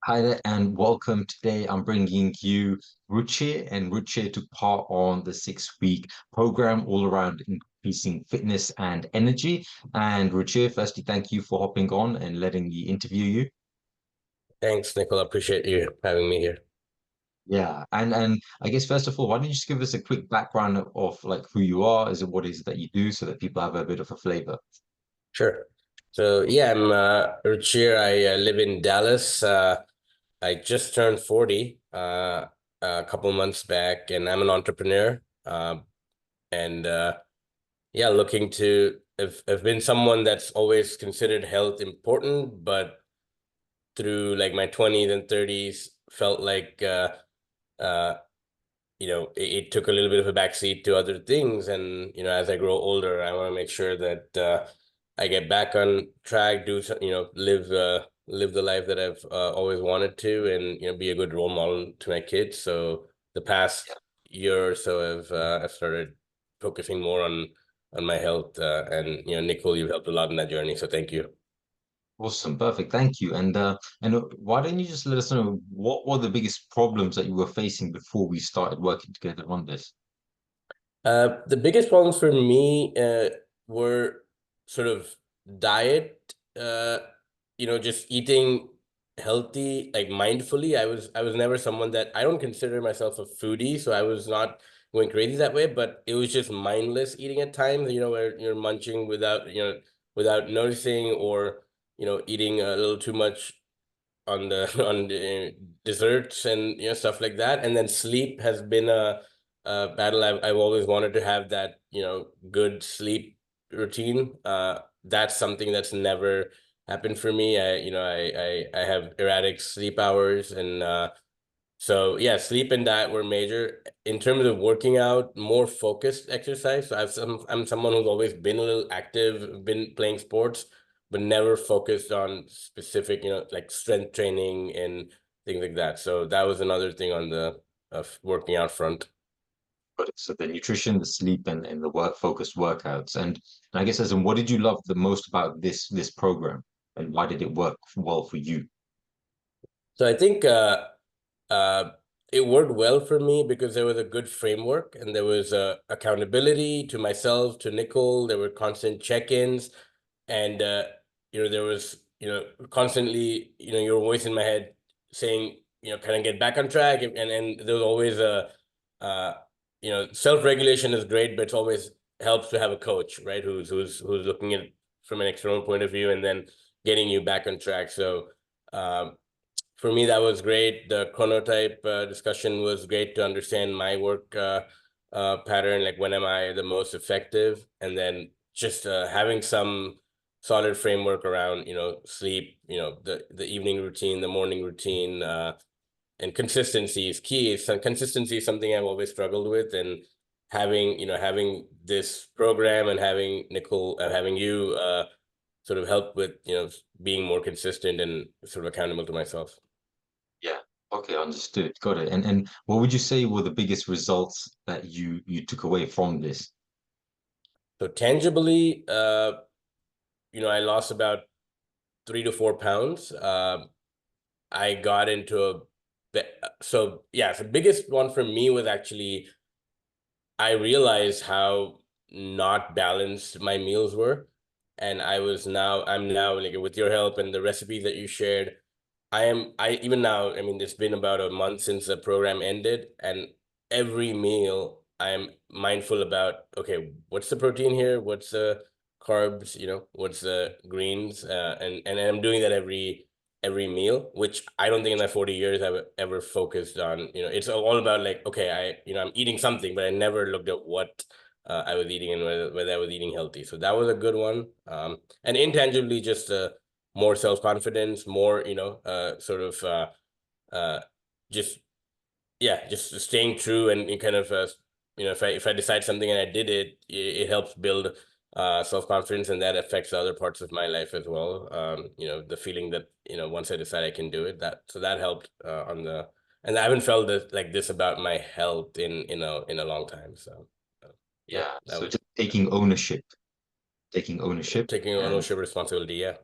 Hi there and welcome. Today I'm bringing you Ruchir and Ruchir took part on the 6 week program all around increasing fitness and energy. And Ruchir, firstly, thank you for hopping on and letting me interview you. Thanks, Nicole. I appreciate you having me here. Yeah, and I guess first of all, why don't you just give us a quick background of like who you are, is it what is it that you do, so that people have a bit of a flavor. Sure. So yeah, I'm Ruchir. I live in Dallas. I just turned 40 a couple months back, and I'm an entrepreneur. And Yeah, looking to have been someone that's always considered health important, but through like my 20s and 30s, felt like uh, it took a little bit of a backseat to other things. And, as I grow older, I want to make sure that I get back on track, live the life that I've always wanted to, and, be a good role model to my kids. So the past year or so, I've started focusing more on my health. And, Nicole, you've helped a lot in that journey. So thank you. Awesome, perfect, thank you. And why don't you just let us know what were the biggest problems that you were facing before we started working together on this? The biggest problems for me were sort of diet, just eating healthy, like mindfully. I was never someone that I don't consider myself a foodie, so I was not going crazy that way, but it was just mindless eating at times, where you're munching without noticing, or, eating a little too much on the on the desserts and stuff like that. And then sleep has been a battle. I've always wanted to have that good sleep routine. That's something that's never happened for me. I have erratic sleep hours, and so yeah, sleep and diet were major. In terms of working out, more focused exercise. So I'm someone who's always been a little active, been playing sports, but never focused on specific, like strength training and things like that. So that was another thing on the working out front. Got it. So the nutrition, the sleep, and the work focused workouts. And I guess as in what did you love the most about this program, and why did it work well for you? So I think uh, it worked well for me because there was a good framework, and there was accountability to myself, to Nicole. There were constant check-ins, and there was constantly your voice in my head saying, kind of get back on track. And there was always a uh self-regulation is great, but it's always helps to have a coach, right, who's looking at it from an external point of view, and then getting you back on track. So for me, that was great. The chronotype discussion was great to understand my work pattern, like when am I the most effective, and then just having some solid framework around, sleep, the evening routine, the morning routine, and consistency is key. So consistency is something I've always struggled with, and having this program and having Nicole, having you sort of help with, being more consistent and sort of accountable to myself. Yeah. Okay, understood. Got it. And what would you say were the biggest results that you took away from this? So tangibly, I lost about 3 to 4 pounds. I got into so yeah, the biggest one for me was actually I realized how not balanced my meals were. And I'm now, like, with your help and the recipes that you shared, I even now, I mean, it's been about a month since the program ended, and every meal I'm mindful about, okay, what's the protein here? What's the carbs, what's the greens? And I'm doing that every meal, which I don't think in my 40 years I've ever focused on. It's all about, like, okay, I'm eating something, but I never looked at what I was eating, and whether I was eating healthy. So that was a good one. And intangibly, just more self-confidence, more, sort of uh, just, yeah, just staying true, and kind of, if I decide something and I did it, it helps build self-confidence, and that affects other parts of my life as well. The feeling that, once I decide I can do it, that helped and I haven't felt like this about my health in a long time. So yeah, Yeah. that So was just taking ownership taking and ownership responsibility. Yeah.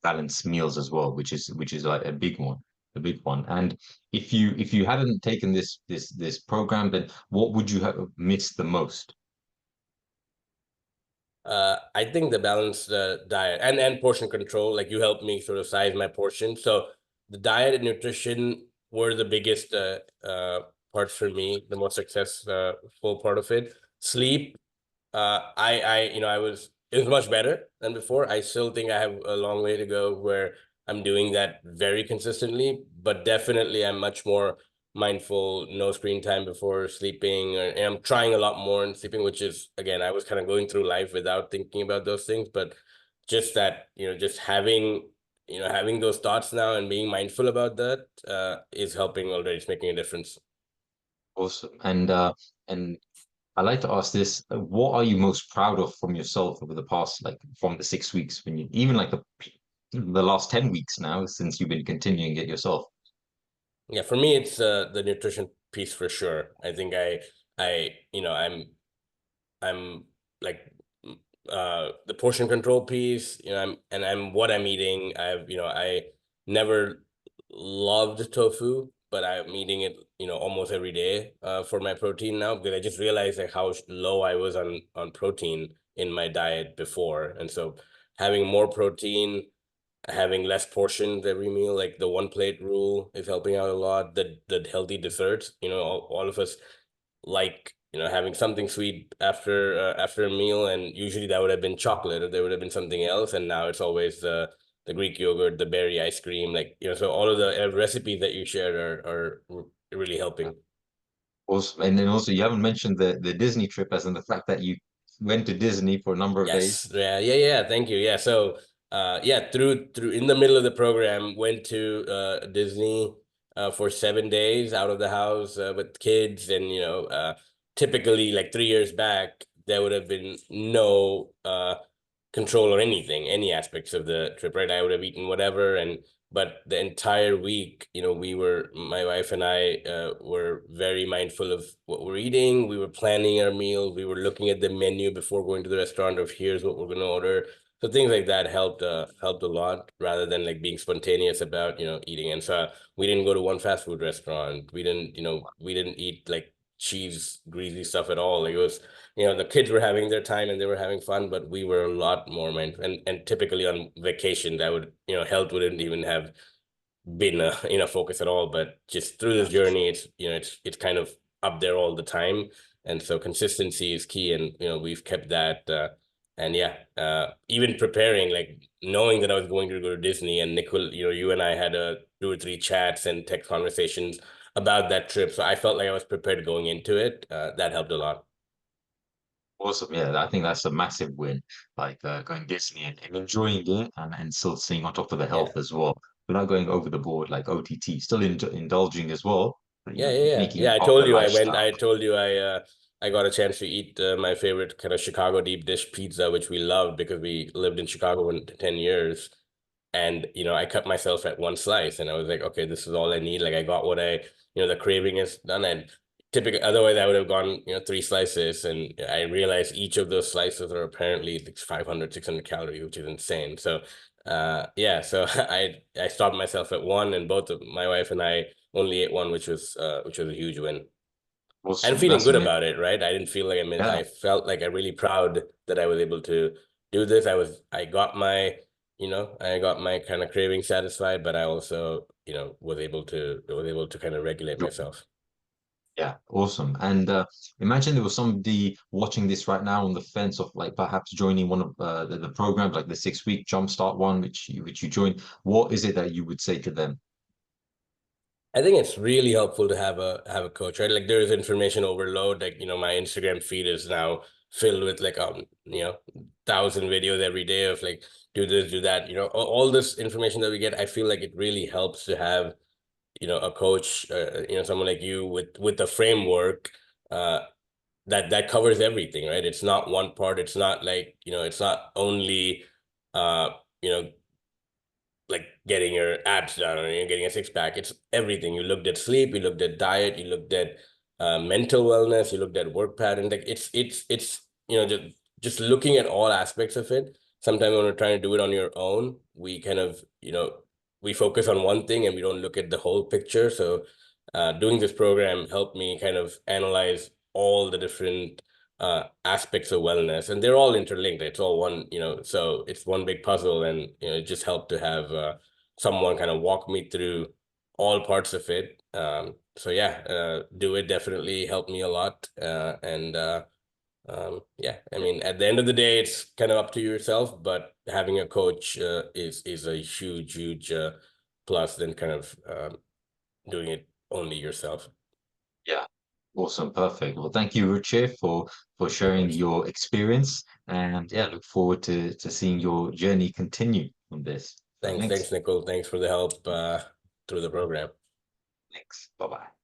balanced meals as well, which is like a big one, a big one. And if you hadn't taken this program, then what would you have missed the most? I think the balanced diet and portion control, like you helped me sort of size my portion. So the diet and nutrition were the biggest parts for me, the most successful part of it. Sleep, I was it was much better than before. I still think I have a long way to go where I'm doing that very consistently, but definitely I'm much more mindful, no screen time before sleeping, and I'm trying a lot more in sleeping, which is again, I was kind of going through life without thinking about those things, but just that, just having those thoughts now and being mindful about that is helping already. It's making a difference. Awesome. And I like to ask this: what are you most proud of from yourself over the past, like from the 6 weeks, when you even like the last 10 weeks now since you've been continuing it yourself? Yeah, for me, it's the nutrition piece for sure. I think I'm like the portion control piece, I'm what I'm eating. I never loved tofu, but I'm eating it, almost every day for my protein now because I just realized like how low I was on protein in my diet before. And so having more protein, having less portions every meal, like the one plate rule is helping out a lot. The healthy desserts, all of us like, having something sweet after a meal, and usually that would have been chocolate or there would have been something else, and now it's always the Greek yogurt, the berry ice cream, like, so all of the recipes that you shared are really helping. Also, and then also you haven't mentioned the Disney trip, as in the fact that you went to Disney for a number of days. Yes. Yeah. Yeah. Yeah. Thank you. Yeah. So, yeah, through in the middle of the program, went to Disney for 7 days out of the house with kids, and typically like 3 years back, there would have been no control or anything, any aspects of the trip, right? I would have eaten whatever, and but the entire week, my wife and I were very mindful of what we're eating. We were planning our meals. We were looking at the menu before going to the restaurant of here's what we're going to order. So things like that helped a lot rather than like being spontaneous about, eating. And so we didn't go to one fast food restaurant. We didn't eat like cheese, greasy stuff at all. Like it was, the kids were having their time and they were having fun, but we were a lot more mindful. And typically on vacation, that would, health wouldn't even have been a focus at all. But just through this journey, it's kind of up there all the time. And so consistency is key, and we've kept that. And yeah, even preparing, like knowing that I was going to go to Disney, and Nicole, you and I had a 2 or 3 chats and text conversations about that trip, so I felt like I was prepared going into it. That helped a lot. Awesome. Yeah, I think that's a massive win. Like going Disney and enjoying it and still staying on top of the Yeah. health as well, without going over the board like OTT. Still indulging as well, but Yeah, yeah, yeah. making Yeah, it I part of told the you lifestyle. I got a chance to eat my favorite kind of Chicago deep dish pizza, which we loved because we lived in Chicago for 10 years. And I cut myself at one slice, and I was like, okay, this is all I need. Like I got what the craving is done. And typically otherwise I would have gone, 3 slices, and I realized each of those slices are apparently like 500, 600 calories, which is insane. So yeah, so I stopped myself at one, and both of my wife and I only ate one, which was a huge win. And Awesome. feeling That's good amazing. about it, right? I didn't feel like I missed. Yeah. I felt like I'm really proud that I was able to do this. I got my kind of craving satisfied, but I also, was able to kind of regulate myself. Yeah, awesome. And imagine there was somebody watching this right now on the fence of like perhaps joining one of the programs, like the 6 week jumpstart one, which you joined. What is it that you would say to them? I think it's really helpful to have a coach, right? Like there is information overload. Like, my Instagram feed is now filled with like 1,000 videos every day of like do this, do that. All this information that we get. I feel like it really helps to have a coach, someone like you with the framework uh that covers everything, right? It's not one part. It's not like, it's not only uh you know like getting your abs done or getting a six pack. It's everything. You looked at sleep, you looked at diet, you looked at mental wellness, you looked at work pattern. Like it's just looking at all aspects of it. sometimes when we're trying to do it on your own, we kind of, we focus on one thing and we don't look at the whole picture. So doing this program helped me kind of analyze all the different aspects of wellness, and they're all interlinked. It's all one, so it's one big puzzle, and it just helped to have someone kind of walk me through all parts of it. So yeah, do it definitely helped me a lot. And yeah, I mean, at the end of the day, it's kind of up to yourself, but having a coach is a huge plus than kind of doing it only yourself. Yeah. Awesome. Perfect. Well, thank you, Ruchir, for Of sharing course. your experience. And yeah, look forward to seeing your journey continue on this. So Thanks, thanks. Nicole. Thanks for the help through the program. Thanks. Bye-bye.